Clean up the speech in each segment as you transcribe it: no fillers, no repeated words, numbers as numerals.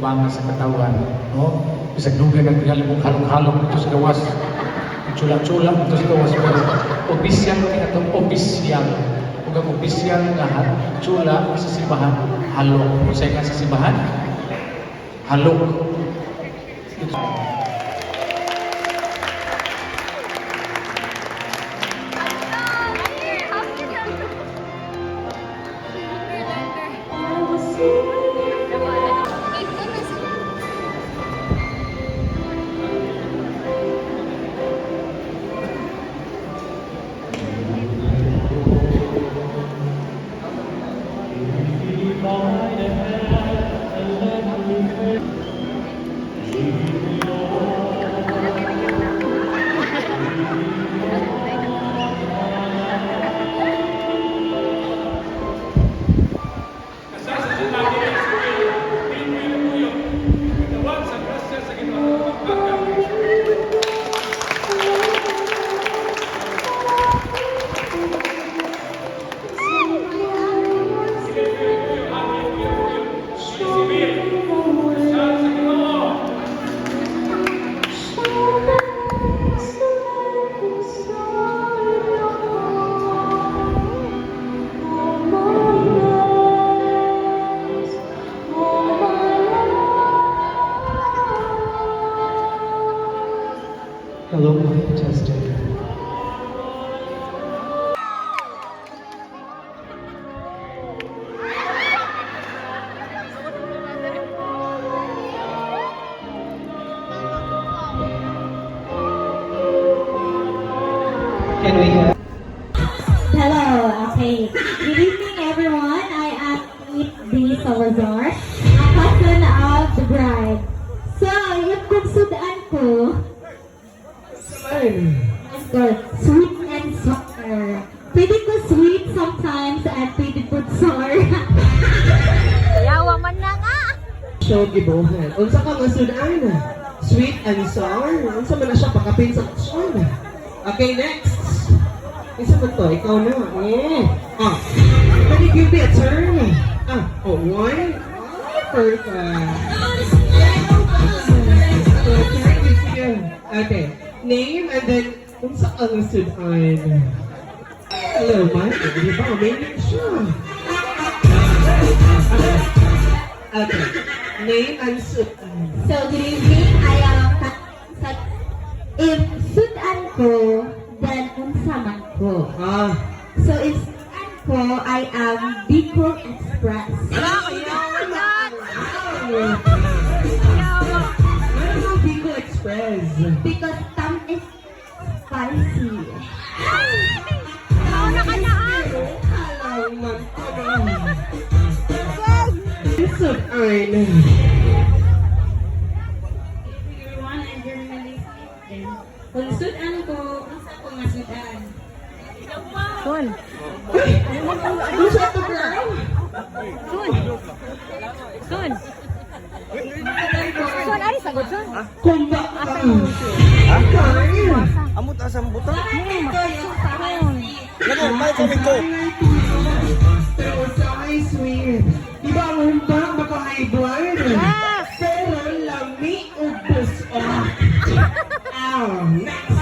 banga sa katawan, no? Bisag dugay naghalong halong-halong ito sa gawas. Chula-chula ito sa gawas, pero opisyal ko itong opisyal. Kung ang opisyal nga chula sa simbahan, halong. Kung sa'yo nga sa simbahan, halong. Hello, mic testing. Can we have? Hello, okay. Good evening, everyone. I am Eve Salazar, a cousin of the bride. So, yung kugsudaan ko, sweet and sour. Pwede ko sweet sometimes and pwede ko sour. Yawa man na nga! Show gibuhan. Unsa ka masudan? Sweet and sour. Unsa man na siya pakapin sa kusyon. Okay, next. Isa ba to? Ikaw na. Can you give me a turn? One. Perfect. Okay. Name and then unsa ka masudan? Hello, Mike. Di ba? Amazing siya. Okay. Name and sudan. So, good evening. I am if sudan ko, then unsaman ko. So, if sudan ko, I am Bicol Express. Yawa yan! Ano ang Bicol Express? Because tam is spicy. Nauna ka na ah! Halaman ko na. Sudan. Everyone, I'm journalist. Kung sudan ko, unsa ko nga sudan? Sun! Ano siya to, girl? Sun! Sun! Sun, ay, sagot Sun! Kumba ka. Kain. Amot asam buta. Sun! Lago, may kami ko. Pero sa ay sweet. Diba ang humpang baka high blood? Yes! Pero lami ubos off. Next.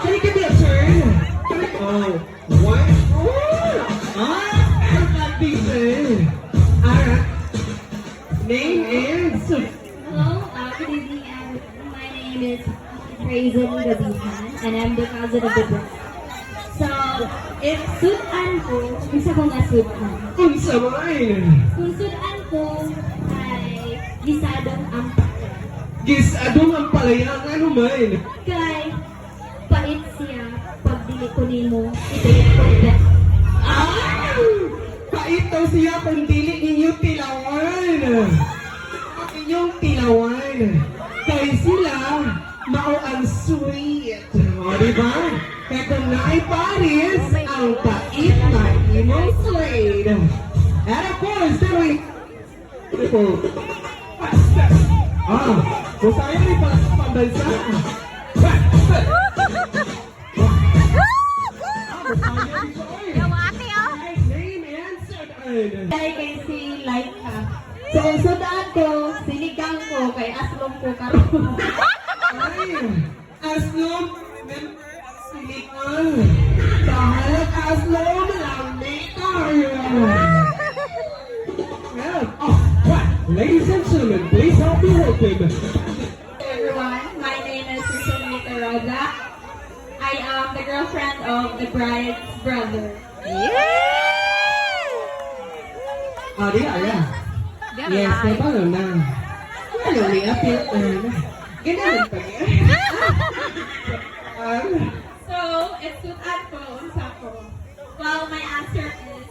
Can you give me a turn? One. Alright. Name is Hello, good evening, everyone. My name is Praisen Gabihan, and I'm the cousin of the bride. So, if sudan ko, isa ko nga sudan. unsa man. Kung sudan ko ay gisadong ampaka. Gisadong ang palayang ano man. Kay, pait siya pag dili ko nimo, ito ko na. Pait daw siya kung dili ninyo tilawan. Inyong tilawan. Kaya sila, mao ang sweet. O, diba? Kaya kung naay Paris, ang pait na imong sweet. And of course, pero kung sa'yo rin pala sa pambansa. Yawa ate oh! Name and Dahil kay si Laika. So, sudan ko, sinigang ko, kay aslong ko karon. Ay, aslom, member at silikan. Bahalag aslom, lambi tayo. Oh, what? Ladies and gentlemen, please help me welcome. Everyone, my name is Susanita Rosa. I am the girlfriend of the bride's brother. Ari, Ara. Yes, may palo na. Ano, may appeal na. Ganun pa niya. So, it's sudan ko, unsa ko. Well, my answer is,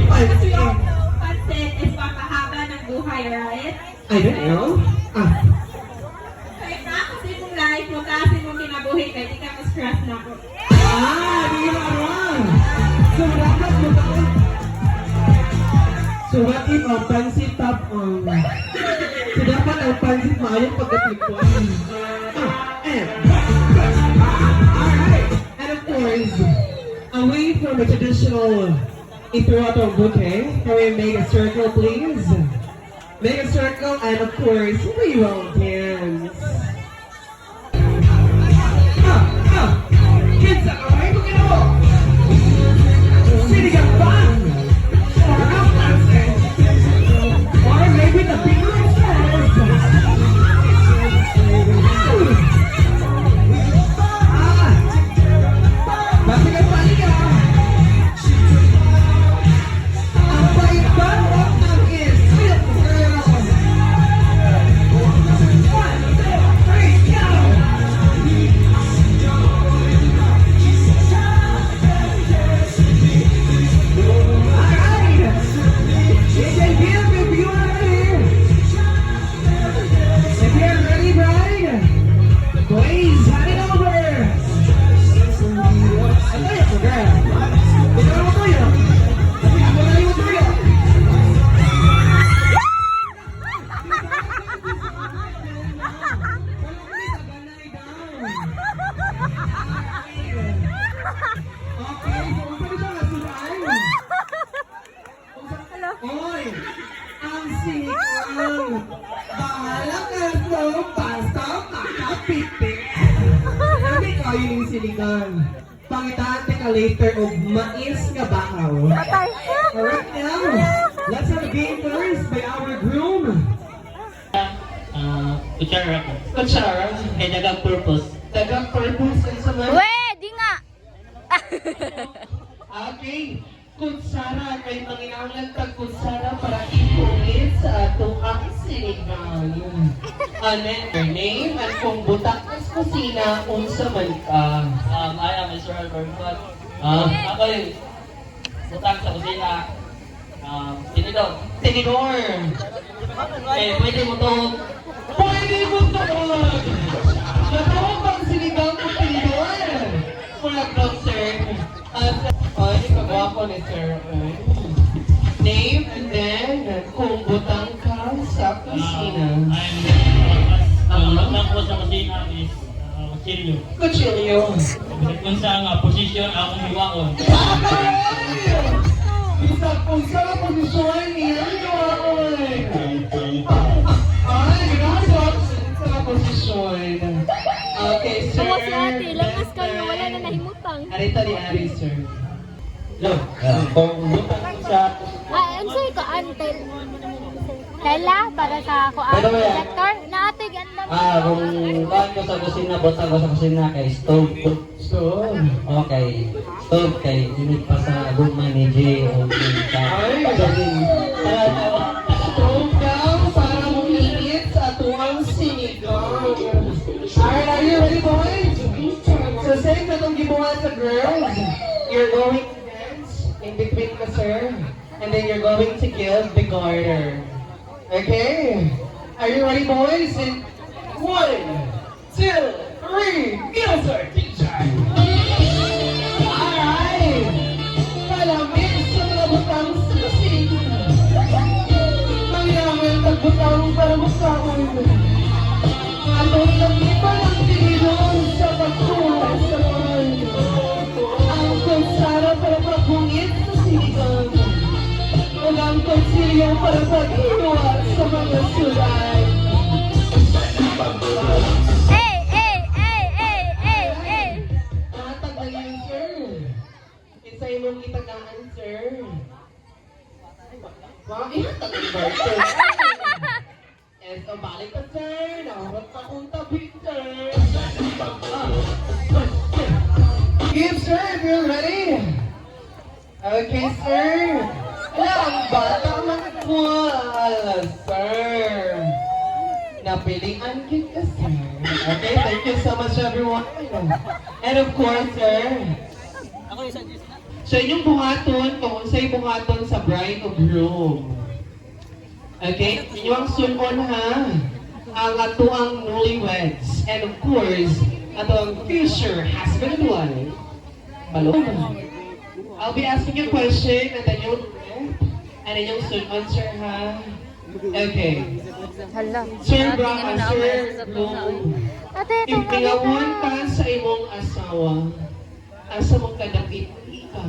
as we all know, pansit is papahaba ng buhay, right? I don't know. Kaya na, kasi kung life mo, kasi mong kinabuhi, kaya di ka ma-stress na ko. Di na wrong. So, dapat mo ba? So, what if ang pansit top on? So, dapat ang pansit maayong pagkatlikwan. Alright. And of course, away from the traditional Ituatong bouquet, can we make a circle, please? Make a circle, and of course, we will dance. Kids, alright, look at all. Sitting up fun. Or out dancing. Or maybe the bigger stairs. Basta ka palinga. Ang bait-bait ng is fit girl. 1, 2, 3, go! Oy! Ang sinikang! Bahala ka sa basta makapitik! Sabi kayo yung sinigang. Pangitaan ka later of mais nga bakaw. Alright now, let's have a game first by our groom. Kutsara ko. Kutsara, Kaya dagang purpose. dagang purpose and sa mga... Pwede nga. Okay, kutsara kay manginahanglan tag kutsara para ipulit sa atong ang sinigang. Anen, your name and kung butak sa kusina, unsa man ka. I am Mr. Albert Scott. Ako yung butang sa kusina. Tinidor. Tinidor! Pwede mo to. Pwede mo to! Natawag bang sinigang ko tinidor? Wala lang, sir. Ay, kagwapo ni sir. Name and then kung butang ka sa kusina. Ang butang ko sa kusina is kutsilyo. Kutsilyo. Kung sa nga posisyon akong hiwaon. Bisa kung sa posisyon niya, ay, grabe sa posisyon. Okay, sir. Tawa si ate, lakas kayo, wala na nahimutang. Arita ni Ari, sir. Look, kung butang ko sa... Ano sa'yo ka, ante? Tela, para sa ako, Ano ba yan? sector? Naatig, ang dami. Kung buwan ko sa kusina, butang ko sa kusina kay stove. So, Okay, stove kay init pa sa guma ni Jay o Ay, stove down para muminit sa atuang sinigang. Alright, are you ready, boys? So, say na itong gibuhat sa girls. You're going to dance in between ka, sir. And then you're going to give the garter. Okay? Are you ready, boys? In 1, 2, 3, go, sir! Teacher! Alright! Malamig sa mga butang susig. Mayaman tagbutang para masaon. Atong nagtipa ng tinidor sa pagkulas sa mga ang kutsara para magbungit sa sinigang. iyong paghiwa sa mga sulat. Matag na yun, sir. Isa imong itagaan, sir. Wow, ihatag ang bar, sir. So balik ka, sir. Naharap ka kong tabi, sir. Give, sir, if you're ready. Okay, sir. Ang bata magkwal, sir. Napilian kita, sir. Okay, thank you so much, everyone. And of course, sir, sa inyong buhaton, kung sa'yo buhaton sa bride of groom. Okay? Inyong sunon ha. Ang ato ang newlyweds. And of course, ato ang future husband and wife. Paloma. I'll be asking you a question and then you'll and then yung sunon, sir ha. Okay. Sir Brown, sir Bloom. Ipingawon ka sa imong asawa. Asa mong kadapit ikaw.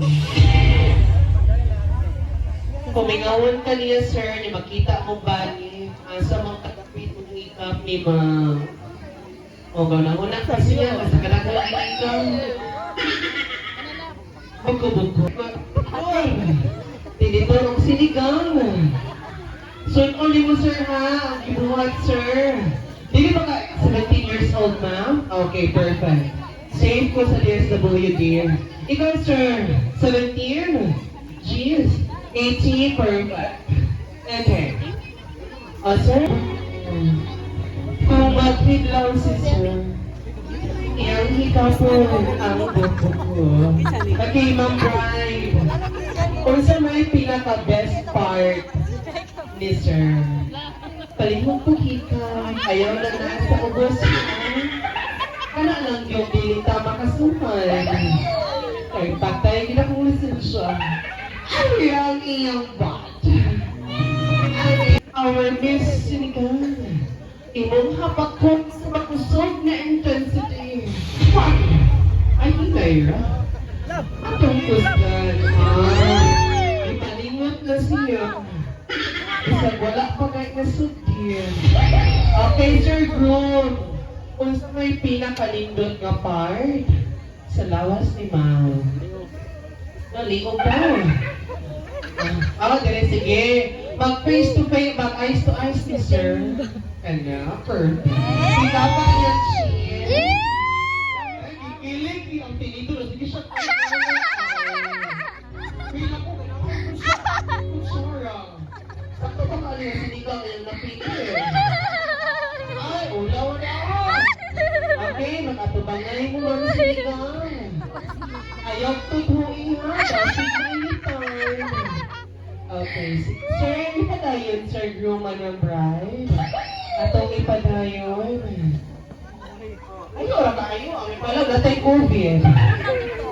Kumingawan ka niya, sir, niya makita mo ba ni asa mong kadapit mong ikap ni ma... O gana-una kasi niya, basta kadang-kadang ikaw. Buko-buko. Tinitulong sinigang. So, only mo, sir, ha? Ang kibuhat, sir. Hindi ba ka 17 years old, ma'am? Okay, perfect. Save ko sa DSWD. Ikaw, sir, 17? Jeez. 18, perfect. Okay. O, sir? Kung mag-hidlaw si sir, iyang hikapon ang buko ko. Okay, Ma'am Bride. Kung sa may pinaka-best part ni sir, palihog po hika, ayaw na nasa ubos niya. Kana lang yung bilita makasuman. Kaya patay, ginakulisin siya. Ay, ang iyong bat. Our Miss Sinigang, imong hapakot sa makusog na intensity. What? Ay, hinay ra. Atong kusgan. Ipalingot na siya. Isang wala pa kahit nasudin. Okay, Sir Groom. Kung sa may pinakalindot nga part, sa lawas ni Ma'am. Naliog daw. Dire, sige. Mag-face to face, mag-eyes to eyes ni sir. Kanya, perfect. Sika pa yan siya. Ay, kikilig. Ang tinidor. Sige siya. Pila ko. Sorry. Sakto ba ka niya sinigang yung napili? Ay, ulaw na. Okay, mag-atubangay mo lang sinigang. Ayaw tutuin ha. Kasi time. Okay, sir, ipadayon, Sir Groom and Bride. Atong ipadayon. Ay, ora kayo. Ang pala, natay COVID.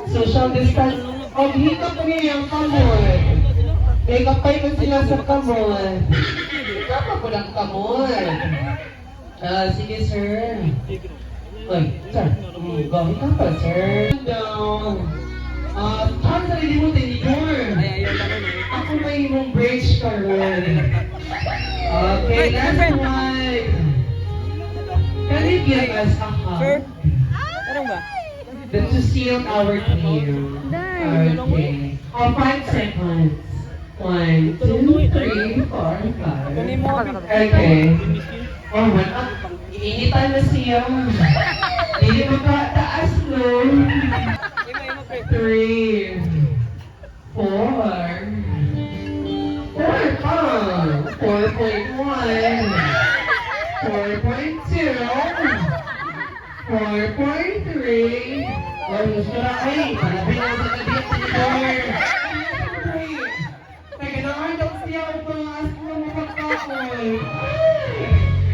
Social distance. O, hikap na niya yung kamon. May kapay ko sila sa kamon. Kapa ko ng kamon. Sige, sir. Oy, sir. Go, hikap pa, sir. Down. Saan sa rin mo tinidor? Ako may imong bridge ka rin. Okay, last one. Can you give us a hug? That's to seal our deal. Okay. 5 seconds. 1, 2, 3, 4, 5. Okay. Oh, wala. Iniinitan na siya. Hindi mo ka taas, no? 3, 4, 4.1, 4.2, 4.3. Oh, gusto na kayo. Malapit na sa gabi. Teka naman daw siya ang pangas mo makakakoy.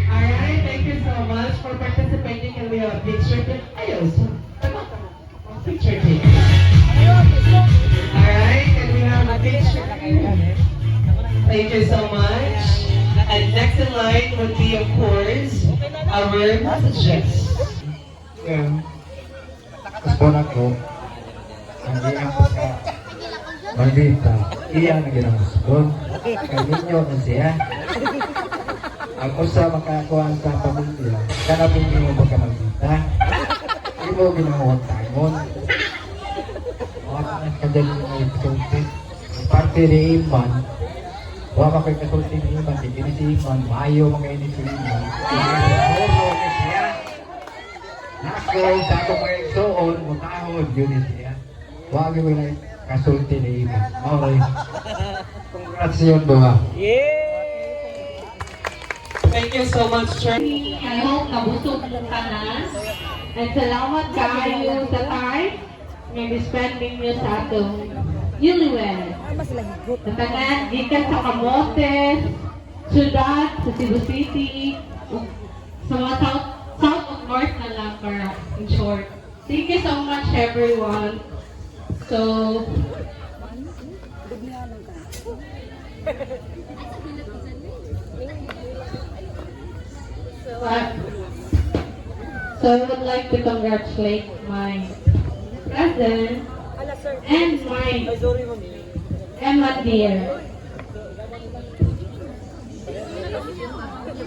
Alright, thank you so much for participating and we have a picture tape. Ayaw, so. Picture tape. Alright, and we have a picture. Thank you so much. And next in line would be, of course, our messages. Yeah. Tapos po na ko, hindi ako sa balita. iya na ginamusgon. Kaya ninyo na siya. Ang usa makakuha sa pamilya, kana po ninyo magkamagita. Hindi mo ginamuhang tangon. Mga kadali mo yung kasulti. Ang parte ni Iman, huwag ka kayo kasulti ni Iman, hindi si Iman, maayo mga ini si Iman. Muro ni siya. Nako, sa akong mga igsoon, mutahod yun siya. Huwag mo na kasulti ni Iman. Okay. Congrats yun ba? Thank you so much, Sir. I hope nabusog ka na. And salamat kayo sa time nga spending nyo sa atong newlywed. Sa tanan, gikan sa Camotes, syudad, sa Cebu City, sa mga south of north na lang para in short. Thank you so much everyone. So, so I would like to congratulate my cousin and my Emma dear.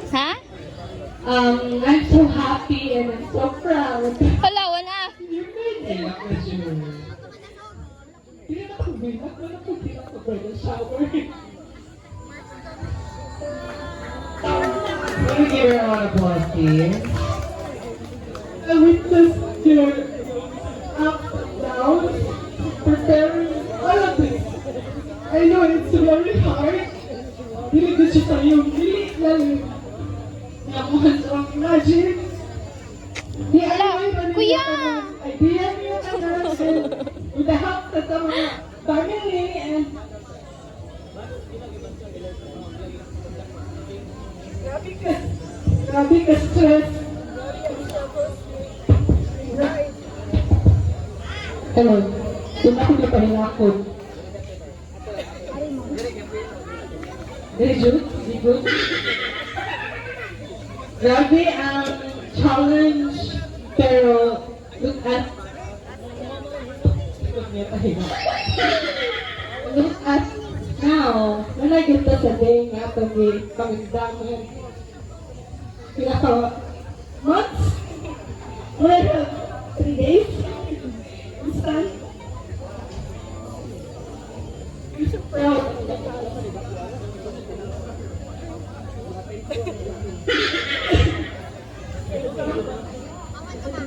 Ha? I'm so happy and I'm so proud. Hala, wala. You're amazing. Hindi na ako binak, wala ko din ako bridal shower. Can you give her a round of applause, please? I witnessed your ups and downs, preparing all of this. I know it's very hard. Dili ko siya sa'yo, dili lang. Nakuhan sa ang imagine. Hala, kuya! Idea niyo na natin. With the help sa mga family and grabe ka stress. Hello, doon ako na pahingakot. Very good, very good. Grabe ang challenge, pero look at now, when I get to sa day nga ito may pamigdaman, pinaka months, well, 3 days, instant. I'm so proud.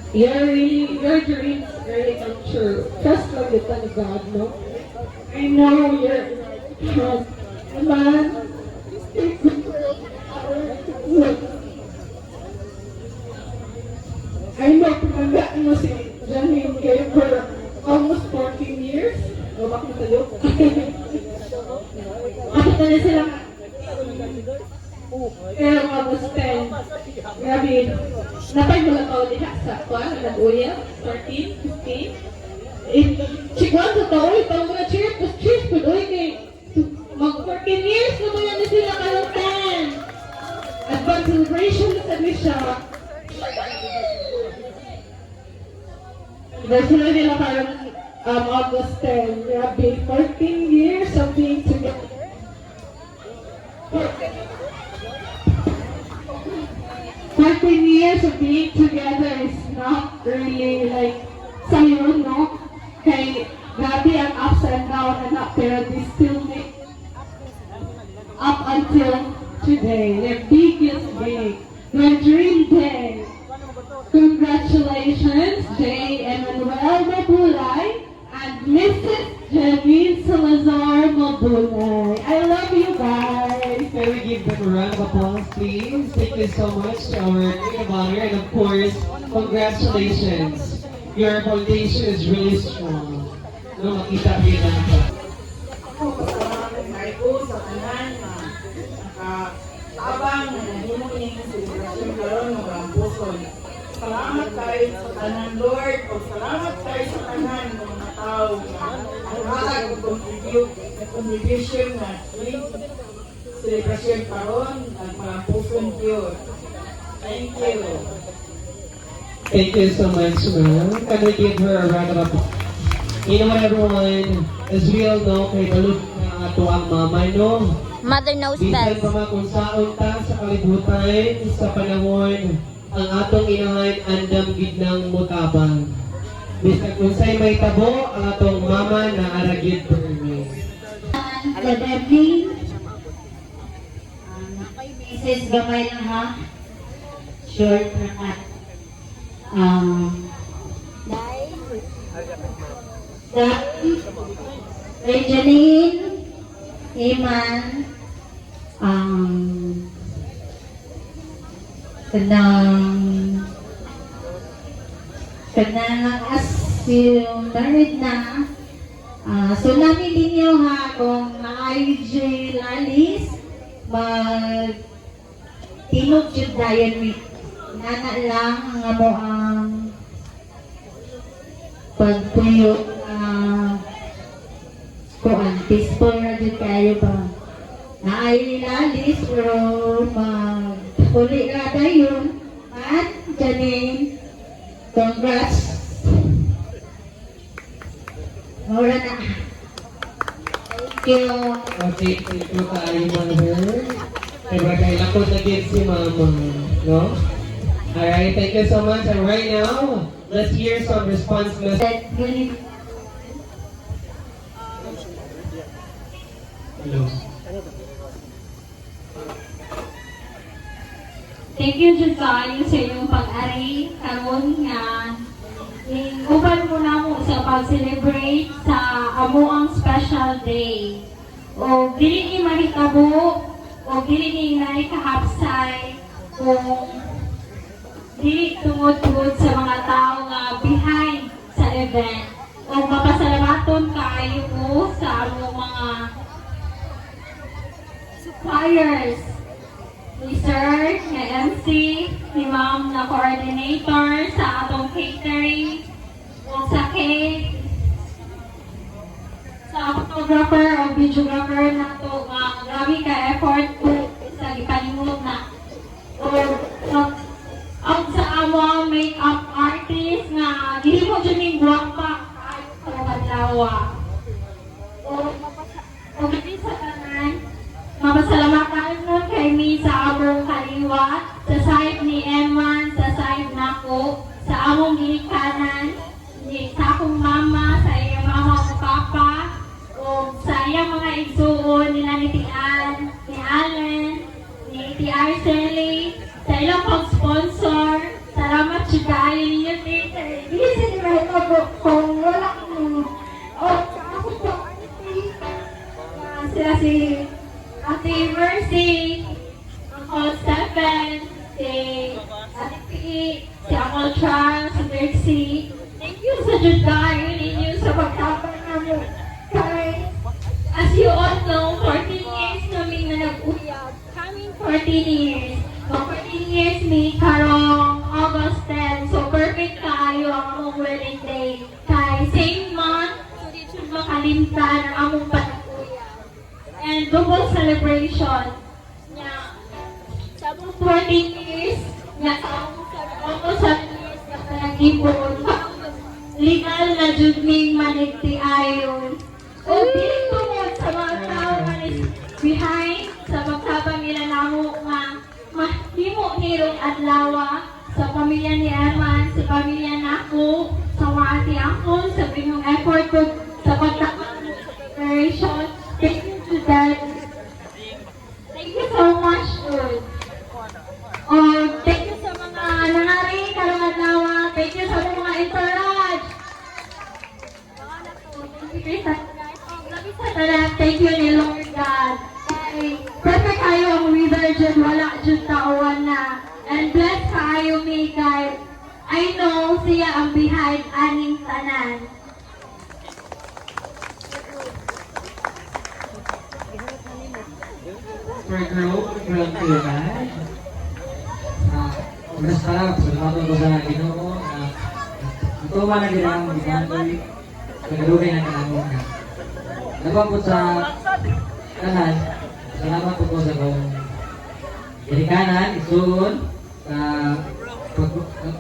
Your dreams really come true. Trust lang kita ni God, no? I know you're a man. I know tumandaan mo si Janine kayo for almost 14 years. O bakit tayo? Ako na sila. Pero almost 10. Grabe. Napay mo lang ako diha sa kuwan, nag-uya. 14, 15. Chikwan sa tao, ipang mga cheers po doon kay mag 14 years na mo yan sila kalang 10. Advance celebration sa siya. Anniversary nila parang August 10. Grabe, 14 years of being together. 14 years of being together is not really like sayo, no? Kay grabe ang ups and downs and up, pero they still make up until today. Their biggest day, their dream day. Congratulations, J. Emmanuel Mabulay and Mrs. Janine Salazar Mabulay. I love you guys. Can we give them a round of applause, please? Thank you so much to our Queen of Honor, and of course, congratulations. Your foundation is really strong. No, makita-kita na po. sa tanan na tabang na nahimo ning selebrasyon karon ng Rampuson. Salamat kayo sa tanan, Lord, o salamat kayo sa tanan ng mga tao na naghatag og contribution na selebrasyon karon ng Rampuson Pure. Thank you. Thank you so much, ma'am. Can we give her a round of applause? You know what, everyone? As we all know, kay Balud na ato ang mama no. Mother knows Bisan best. pa man kung saon ta sa kalibutan sa panahon ang atong inahan andam gid ng mutabang. Bisan kung say may tabo ang atong mama na aragid permi. Good evening. Mrs. Gamay lang ha. Short na cut. Janine, Iman, kanang as yung married na, so namin ninyo ha, kung na-IJ lalis, tinog jud dayon mi. Nana lang nga mo ang pagpuyo kuan peaceful na jud kayo ba. Naay lalis pero uli ka dayon at Janine, congrats. Maura na. Thank you. Okay, thank you kaayo mother. Kaya kailan ko na-get si mama, no? Alright, thank you so much. And right now, let's hear some response messages. That really Hello. Thank you, Diyos kayo sa inyong pag-ari. Karoon nga, uban mo na mo sa pag-celebrate sa amuang special day. O dili ni mahitabo, o dili ni inay kahapsay, kung dili tungod-tungod sa mga tao nga behind sa event. O mapasalamaton kayo po sa among mga suppliers. Ni Sir, ni MC, ni Ma'am na coordinator sa atong catering, o sa cake, sa photographer o videographer na to, grabe ka effort po sa ipanimulog na. O ang sa among make-up artist nga, dili mo dyan yung guwapa kahit sa madlawa. O gati sa tanan, mapasalamatan nun kay mi sa among kaliwa, sa side ni Eman, sa side nako, sa among ginikanan, sa akong mama, sa iyang mama o papa, o sa iyang mga igsuon nila ni Tian, ni Allen, ni Iti Arceli, sa ilang pag-sponsor. Salamat siya kayo ninyo dito. Hindi sa nila kung wala kong sa ako po, sila si Ate Mercy, Uncle Stephen, si Ate P, si Uncle Charles, si Mercy. Thank you sa Diyos kayo ninyo sa pagkapag namin. Kay, as you all know, 14 years namin na nag-uyab. Coming 14 years. Mga 14 years mi karong August 10. So perfect kayo ang among wedding day. Kay same month, so di siya makalimtan ang among panag-uyab. And double celebration. Nya, sa among 14 years, nya sa among almost 7 years na panag-ipon. Legal na jud ming manigti ayon. O dili tungod sa mga tao nga behind sa pagtabang nila namo nga mahimo nirong adlaw sa pamilya ni Eman, sa pamilya nako, sa mga ati ako, sa inyong effort ko sa pagtabang sa preparation. Thank you to that. Thank you so much, Lord. Thank you sa mga nangyari karong adlaw. Thank you sa mga entourage. Thank you ni Lord God. Perfect kayo ang weather dyan, wala dyan tauan na. And bless kayo may guide. I know siya ang behind aning tanan. Per group, from Tunan. Unas harap, salamat ko sa Ginoo na natuwa na din ang gigantoy nagalugay na kanamon na. Nagpapot sa kanan, salamat po sa kong ginikanan, isuon, sa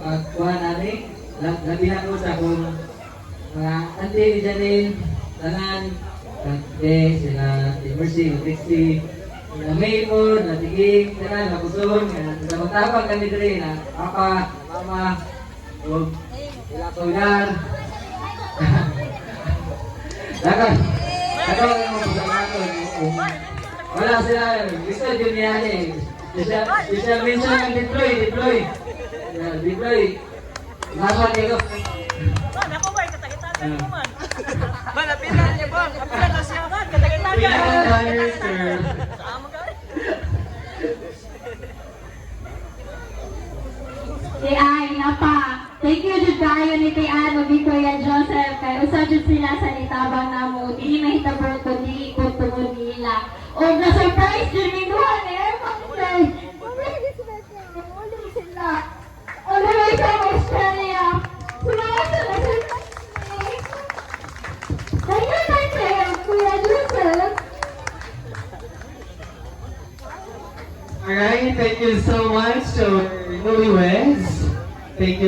pagkuhan natin, labi na po sa kong mga auntie ni Janine, tanan, Tante, sila Mercy, Trixie, sila Maymon, na Tiging, sila Nakusun, sila matapang kami diri na Papa, Mama, o sila Kaunar. Dagan yung mga pagkakaton. Wala sila, gusto yun niya eh. Siya minsan ang deploy. Nasa dito. Ako ba, katagitan mo man. Malapitan niya ba? Kapitan na siya man, katagitan We are tired, sir. Kay ay, napa. Thank you, Jud kayo ni kay Ano, Victoria Joseph. Kay usa jud sila sa nitabang namo. Dili mahitabo ko, dili ko tungod nila. O na-surprise jud ni duha ni Ermang Day. Sila. All the way from Australia. Salamat sa nasa. Thank you, Kuya Joseph. Alright, thank you so much to newlyweds. Thank you.